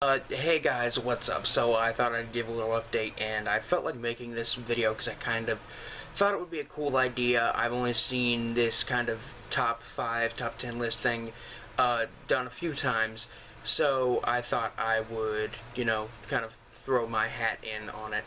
Hey guys, what's up? So I thought I'd give a little update, and I felt like making this video because I kind of thought it would be a cool idea. I've only seen this kind of top 5, top 10 list thing done a few times, so I thought I would, kind of throw my hat in on it.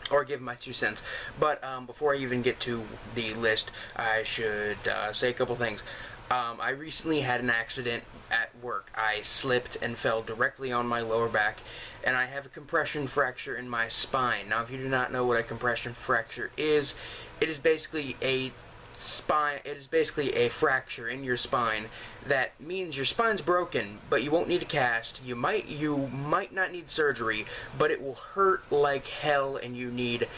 Or give my 2 cents. But before I even get to the list, I should say a couple things. I recently had an accident at work. I slipped and fell directly on my lower back, and I have a compression fracture in my spine. Now, if you do not know what a compression fracture is, it is basically a fracture in your spine that means your spine's broken, but you won't need a cast. You might not need surgery, but it will hurt like hell, and you need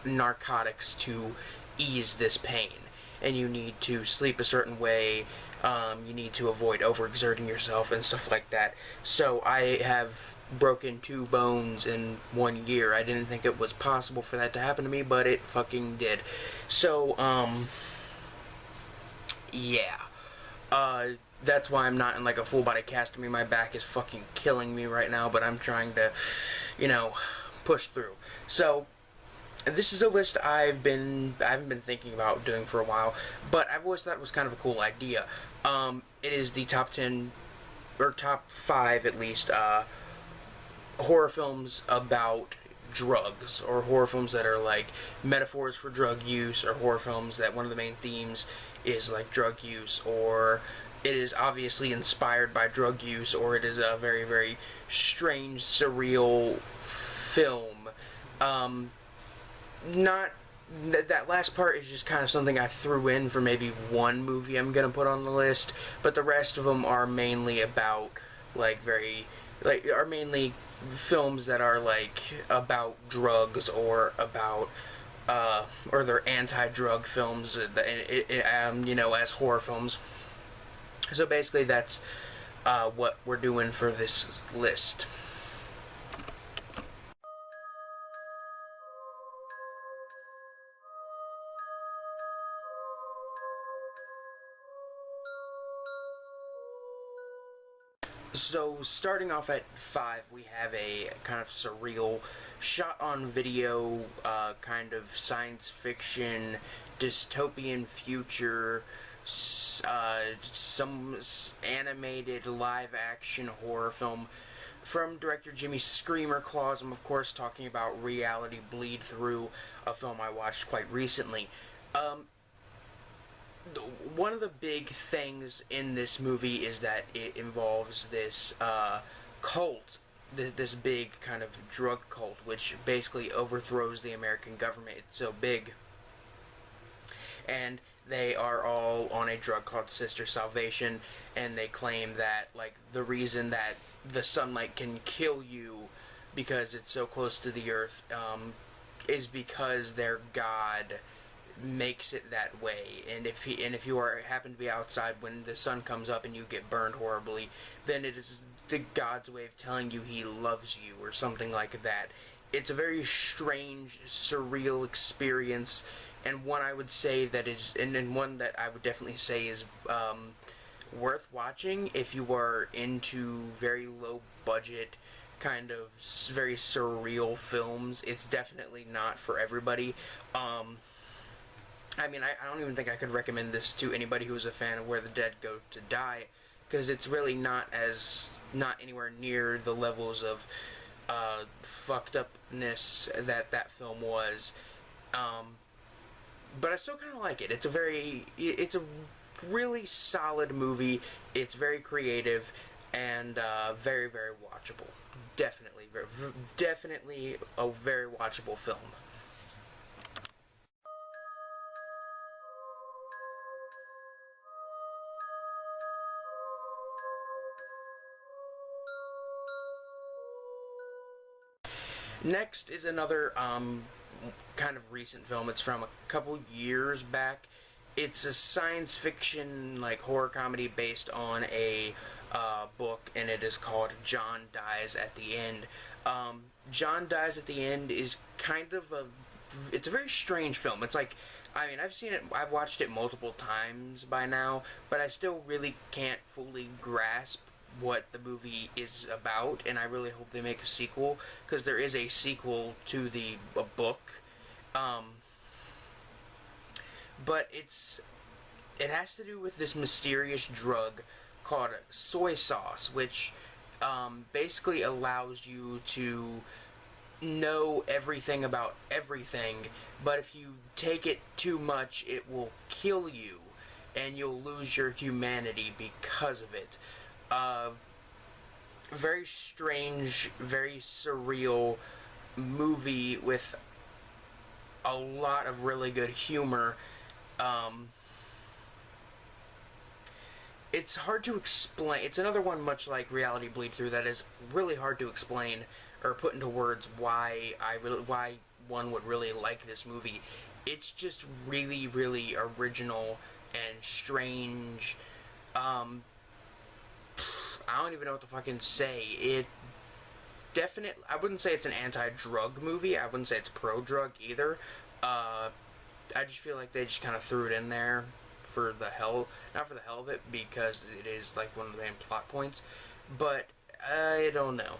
narcotics to ease this pain. And you need to sleep a certain way. You need to avoid overexerting yourself and stuff like that. So I have broken 2 bones in 1 year. I didn't think it was possible for that to happen to me, but it fucking did. So, yeah. That's why I'm not in like a full body cast. I mean, my back is fucking killing me right now, but I'm trying to, push through. So, this is a list I haven't been thinking about doing for a while, but I've always thought it was kind of a cool idea. It is the top 10, or top 5 at least, horror films about drugs, or horror films that are like metaphors for drug use, or horror films that one of the main themes is like drug use, or it is obviously inspired by drug use, or it is a very, very strange, surreal film. Not that last part is just kind of something I threw in for maybe one movie I'm gonna put on the list, but the rest of them are mainly about are mainly films that are like about drugs, or about or they're anti-drug films, as horror films. So basically that's what we're doing for this list. So, starting off at 5, we have a kind of surreal, shot on video, kind of science fiction, dystopian future, some animated live action horror film from director Jimmy Screamer Claus. I'm, of course, talking about Reality Bleed Through, a film I watched quite recently. One of the big things in this movie is that it involves this cult, this big kind of drug cult, which basically overthrows the American government. It's so big, and they are all on a drug called Sister Salvation, and they claim that like the reason that the sunlight can kill you because it's so close to the earth is because their god makes it that way, and if you happen to be outside when the sun comes up and you get burned horribly, then it is the god's way of telling you he loves you, or something like that. It's a very strange, surreal experience, and one I would say that is, and one that I would definitely say is worth watching if you are into very low budget, kind of very surreal films. It's definitely not for everybody. I mean, I don't even think I could recommend this to anybody who's a fan of Where the Dead Go to Die, because it's really not anywhere near the levels of fucked upness that film was. But I still kind of like it. It's a really solid movie. It's very creative and very, very watchable. Definitely a very watchable film. Next is another kind of recent film. It's from a couple years back. It's a science fiction like horror comedy based on a book, and it is called John Dies at the End. John Dies at the End is kind of it's a very strange film. It's like I mean, I've seen it, I've watched it multiple times by now, but I still really can't fully grasp what the movie is about, and I really hope they make a sequel, because there is a sequel to the book. Um, but it has to do with this mysterious drug called soy sauce, which basically allows you to know everything about everything, but if you take it too much, it will kill you, and you'll lose your humanity because of it. Very strange, very surreal movie with a lot of really good humor. Um, it's hard to explain. It's another one, much like Reality Bleed Through, that is really hard to explain or put into words why one would really like this movie. It's just really, really original and strange. I don't even know what to fucking say. I wouldn't say it's an anti-drug movie. I wouldn't say it's pro-drug either. I just feel like they just kind of threw it in there for the hell, not for the hell of it, because it is like one of the main plot points. But I don't know.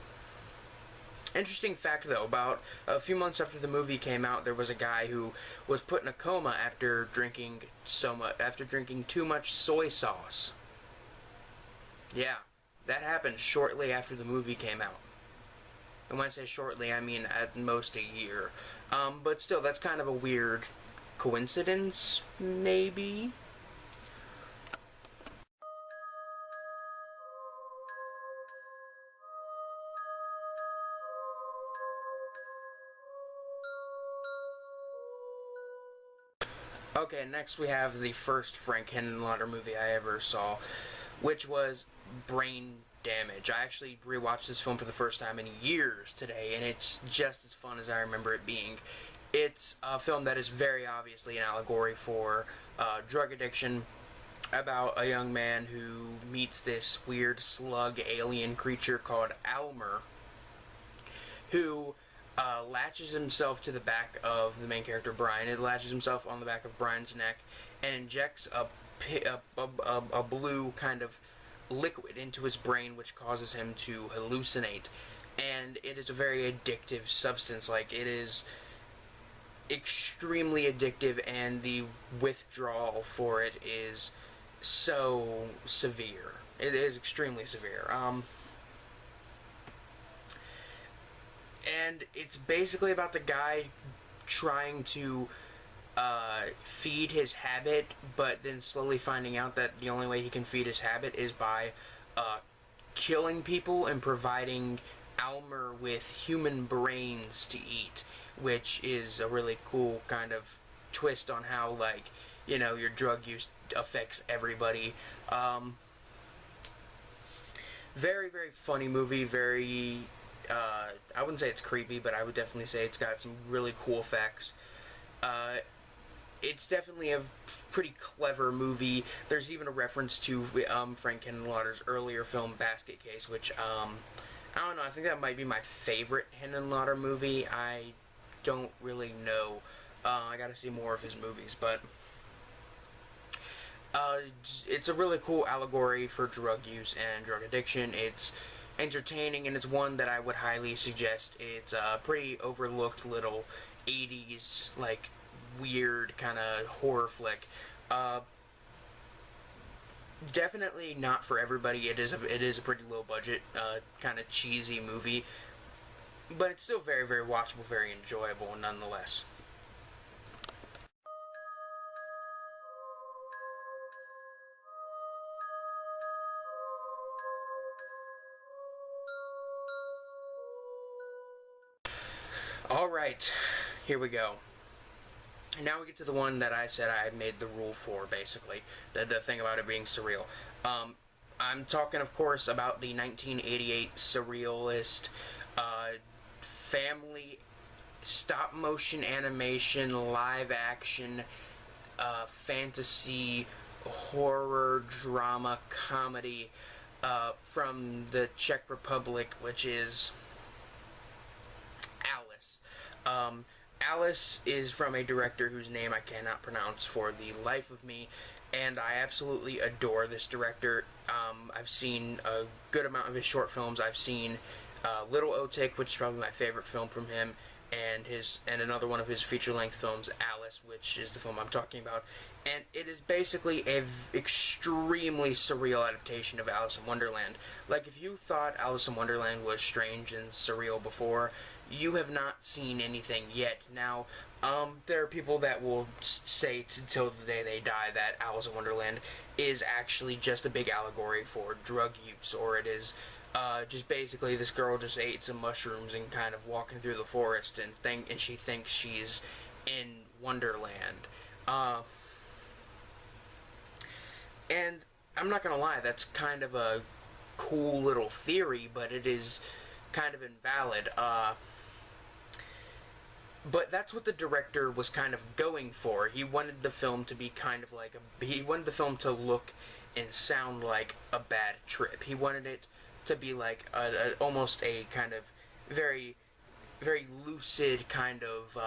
Interesting fact, though, about a few months after the movie came out, there was a guy who was put in a coma after drinking too much soy sauce. Yeah, that happened shortly after the movie came out. And when I say shortly, I mean at most a year. But still, that's kind of a weird coincidence, maybe? Okay, next we have the first Frank Henenlotter movie I ever saw, which was Brain Damage. I actually rewatched this film for the first time in years today, and it's just as fun as I remember it being. It's a film that is very obviously an allegory for drug addiction, about a young man who meets this weird slug alien creature called Almer, who latches himself to the back of the main character, Brian. It latches himself on the back of Brian's neck and injects a blue kind of liquid into his brain, which causes him to hallucinate. And it is a very addictive substance. Like, it is extremely addictive, and the withdrawal for it is so severe. It is extremely severe. And it's basically about the guy trying to feed his habit, but then slowly finding out that the only way he can feed his habit is by killing people and providing Almer with human brains to eat, which is a really cool kind of twist on how, like, you know, your drug use affects everybody. Very, very funny movie, very... I wouldn't say it's creepy, but I would definitely say it's got some really cool effects. It's definitely a pretty clever movie. There's even a reference to Frank Henenlotter's earlier film, Basket Case, which, I don't know, I think that might be my favorite Henenlotter movie. I don't really know. I gotta see more of his movies, but... it's a really cool allegory for drug use and drug addiction. It's entertaining, and it's one that I would highly suggest. It's a pretty overlooked little 80s, like, weird kind of horror flick. Definitely not for everybody. It is a pretty low budget, kind of cheesy movie, but it's still very, very watchable, very enjoyable nonetheless. Alright, here we go. Now we get to the one that I said I made the rule for, basically. The thing about it being surreal. I'm talking, of course, about the 1988 surrealist family stop-motion animation, live-action, fantasy, horror, drama, comedy from the Czech Republic, which is Alice. Alice is from a director whose name I cannot pronounce for the life of me, and I absolutely adore this director. I've seen a good amount of his short films. I've seen Little Otik, which is probably my favorite film from him, and another one of his feature-length films, Alice, which is the film I'm talking about. And it is basically a extremely surreal adaptation of Alice in Wonderland. Like, if you thought Alice in Wonderland was strange and surreal before, you have not seen anything yet. Now, there are people that will say till the day they die that Alice in Wonderland is actually just a big allegory for drug use, or it is just basically this girl just ate some mushrooms and kind of walking through the forest and she thinks she's in Wonderland. And I'm not gonna lie, that's kind of a cool little theory, but it is kind of invalid. But that's what the director was kind of going for. He wanted the film to be kind of like he wanted the film to look and sound like a bad trip. He wanted it to be like almost a kind of very, very lucid kind of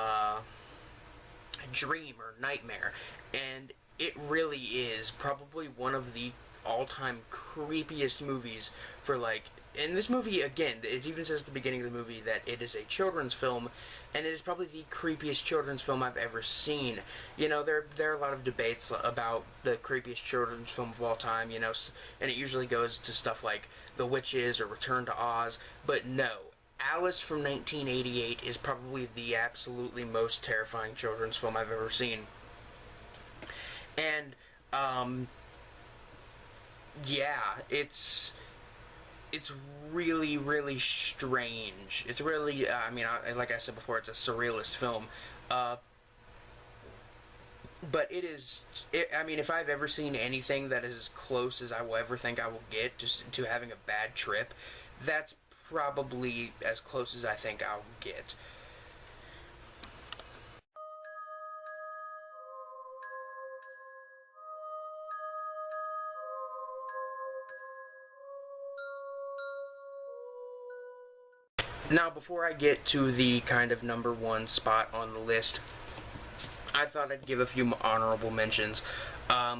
dream or nightmare. And it really is probably one of the all-time creepiest movies for, like, in this movie, again, it even says at the beginning of the movie that it is a children's film, and it is probably the creepiest children's film I've ever seen. You know, there are a lot of debates about the creepiest children's film of all time, you know, and it usually goes to stuff like The Witches or Return to Oz, but no. Alice from 1988 is probably the absolutely most terrifying children's film I've ever seen. And, yeah, it's really, really strange. It's really, like I said before, it's a surrealist film. But it is, if I've ever seen anything that is as close as I will ever think I will get to having a bad trip, that's probably as close as I think I'll get. Now, before I get to the kind of number one spot on the list, I thought I'd give a few honorable mentions. A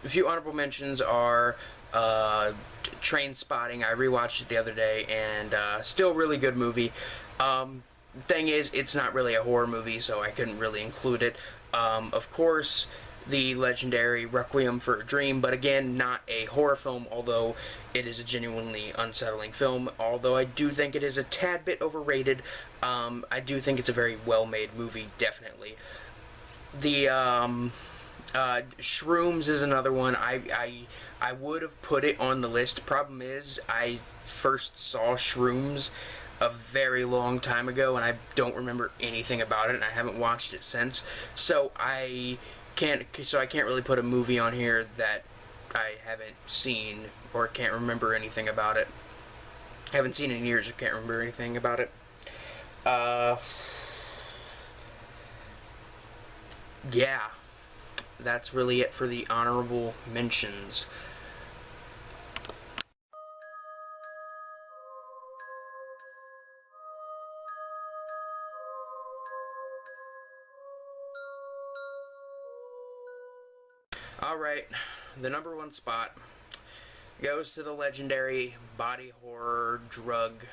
few honorable mentions are Trainspotting. I rewatched it the other day, and still really good movie. Thing is, it's not really a horror movie, so I couldn't really include it. Of course, the legendary Requiem for a Dream, but again, not a horror film, although it is a genuinely unsettling film. Although I do think it is a tad bit overrated, I do think it's a very well-made movie, definitely. The Shrooms is another one. I would have put it on the list. Problem is, I first saw Shrooms a very long time ago, and I don't remember anything about it, and I haven't watched it since. So I can't really put a movie on here that I haven't seen or can't remember anything about it. I haven't seen it in years or can't remember anything about it. Yeah, that's really it for the honorable mentions. Alright, the number one spot goes to the legendary body horror, drug,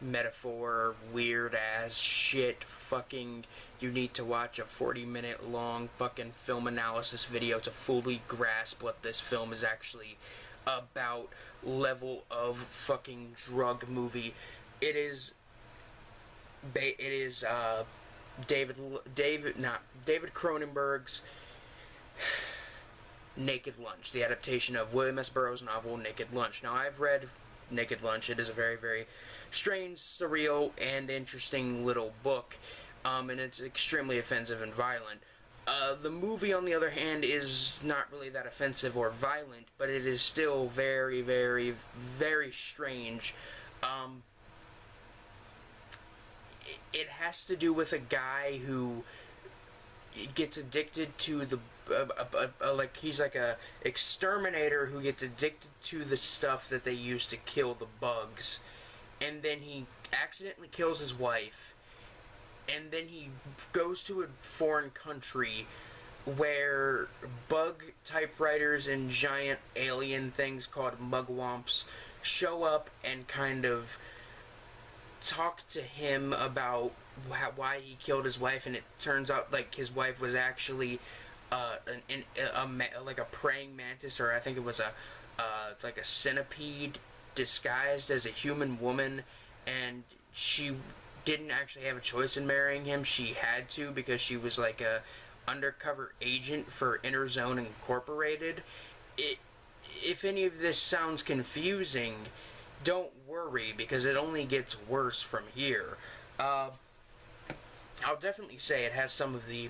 metaphor, weird ass shit, fucking, you need to watch a 40-minute long fucking film analysis video to fully grasp what this film is actually about, level of fucking drug movie. It is David Cronenberg's Naked Lunch, the adaptation of William S. Burroughs' novel Naked Lunch. Now, I've read Naked Lunch. It is a very, very strange, surreal, and interesting little book, and it's extremely offensive and violent. The movie, on the other hand, is not really that offensive or violent, but it is still very, very, very strange. It has to do with a guy who gets addicted to the like, he's like a exterminator who gets addicted to the stuff that they use to kill the bugs, and then he accidentally kills his wife, and then he goes to a foreign country where bug typewriters and giant alien things called mugwumps show up and kind of talk to him about why he killed his wife, and it turns out like his wife was actually like a praying mantis, or I think it was like a centipede disguised as a human woman, and she didn't actually have a choice in marrying him. She had to because she was like a undercover agent for Interzone Incorporated. If any of this sounds confusing, don't worry, because it only gets worse from here. I'll definitely say it has some of the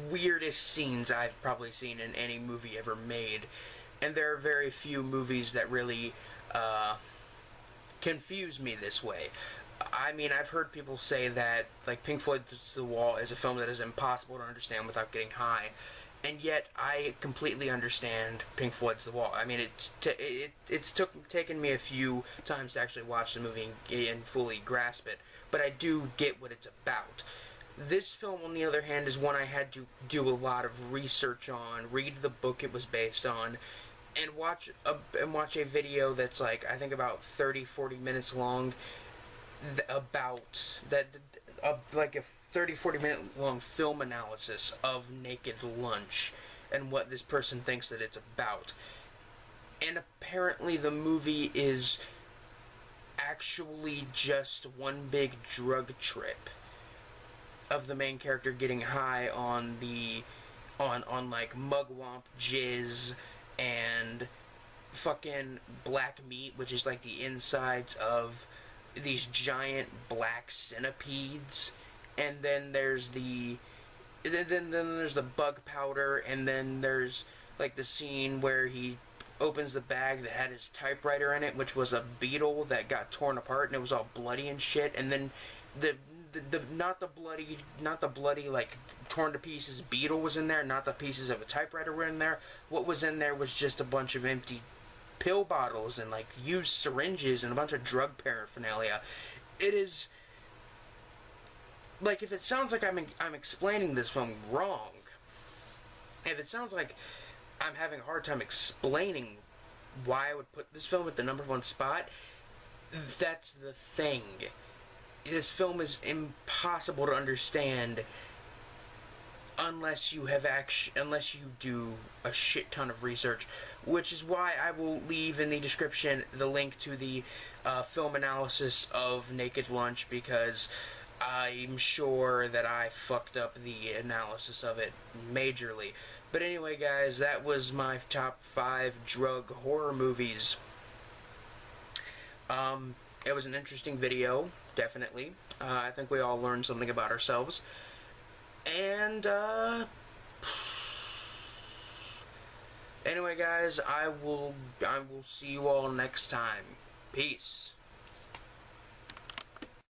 weirdest scenes I've probably seen in any movie ever made, and there are very few movies that really confuse me this way. I mean, I've heard people say that, like, Pink Floyd's The Wall is a film that is impossible to understand without getting high, and yet I completely understand Pink Floyd's The Wall. I mean, it's taken me a few times to actually watch the movie and fully grasp it, but I do get what it's about. This film, on the other hand, is one I had to do a lot of research on, read the book it was based on, and watch a video that's like, I think about 30-40 minutes long, about that, like a 30-40 minute long film analysis of Naked Lunch and what this person thinks that it's about. And apparently the movie is actually just one big drug trip of the main character getting high on like mugwump jizz and fucking black meat, which is like the insides of these giant black centipedes, and then there's the bug powder, and then there's like the scene where he opens the bag that had his typewriter in it, which was a beetle that got torn apart and it was all bloody and shit, and then the not the bloody like torn to pieces beetle was in there, not the pieces of a typewriter were in there. What was in there was just a bunch of empty pill bottles and like used syringes and a bunch of drug paraphernalia. It is like, if it sounds like I'm explaining this film wrong, if it sounds like I'm having a hard time explaining why I would put this film at the #1 spot, that's the thing. This film is impossible to understand unless you do a shit ton of research, which is why I will leave in the description the link to the film analysis of Naked Lunch, because I'm sure that I fucked up the analysis of it majorly. But anyway, guys, that was my top 5 drug horror movies. It was an interesting video, definitely. I think we all learned something about ourselves. And, anyway, guys, I will see you all next time. Peace.